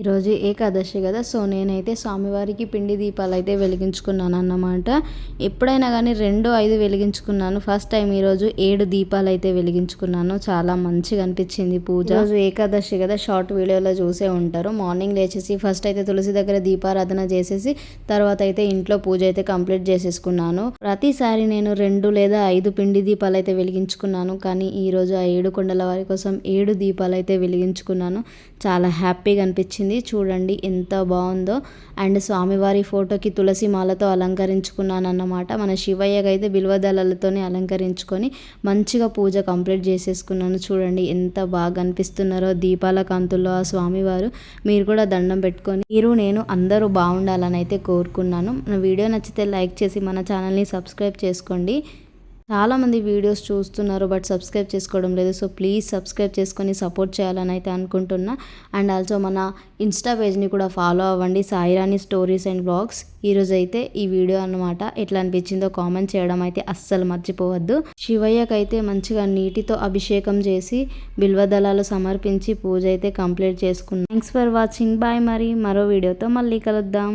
ఈరోజు ఏకాదశి కదా, సో నేనైతే స్వామివారికి పిండి దీపాలు అయితే వెలిగించుకున్నాను అన్నమాట. ఎప్పుడైనా కానీ 2, 5 వెలిగించుకున్నాను. ఫస్ట్ టైం ఈరోజు 7 దీపాలు అయితే వెలిగించుకున్నాను. చాలా మంచిగా అనిపించింది పూజ. ఈరోజు ఏకాదశి కదా, షార్ట్ వీడియోలో చూసే ఉంటారు. మార్నింగ్ లేచేసి ఫస్ట్ అయితే తులసి దగ్గర దీపారాధన చేసేసి తర్వాత అయితే ఇంట్లో పూజ అయితే కంప్లీట్ చేసేసుకున్నాను. ప్రతిసారి నేను 2 లేదా 5 పిండి దీపాలు అయితే వెలిగించుకున్నాను. కానీ ఈరోజు ఆ 7 కొండల వారి కోసం 7 దీపాలు అయితే వెలిగించుకున్నాను. చాలా హ్యాపీగా అనిపించింది. చూడండి ఎంత బాగుందో. అండ్ స్వామివారి ఫోటోకి తులసి మాలతో అలంకరించుకున్నాను అన్నమాట. మన శివయ్యకి అయితే బిల్వదళాలతోనే అలంకరించుకొని మంచిగా పూజ కంప్లీట్ చేసేసుకున్నాను. చూడండి ఎంత బాగా అనిపిస్తున్నారో దీపాల కాంతుల్లో ఆ స్వామివారు. మీరు కూడా దండం పెట్టుకొని నేను అందరూ బాగుండాలని అయితే కోరుకున్నాను. నా వీడియో నచ్చితే లైక్ చేసి మన ఛానల్ని సబ్స్క్రైబ్ చేసుకోండి. చాలామంది వీడియోస్ చూస్తున్నారు బట్ సబ్స్క్రైబ్ చేసుకోవడం లేదు. సో ప్లీజ్ సబ్స్క్రైబ్ చేసుకొని సపోర్ట్ చేయాలని అయితే అనుకుంటున్నా. అండ్ ఆల్సో మన ఇన్స్టా పేజ్ని కూడా ఫాలో అవ్వండి, సాయిరాణి స్టోరీస్ అండ్ బ్లాగ్స్. ఈరోజు అయితే ఈ వీడియో అన్నమాట. ఎట్లా అనిపించిందో కామెంట్ చేయడం అయితే అస్సలు మర్చిపోవద్దు. శివయ్యకైతే మంచిగా నీటితో అభిషేకం చేసి బిల్వదళాలు సమర్పించి పూజ అయితే కంప్లీట్ చేసుకున్నాను. Thanks for watching. బాయ్. మరో వీడియోతో మళ్ళీ కలుద్దాం.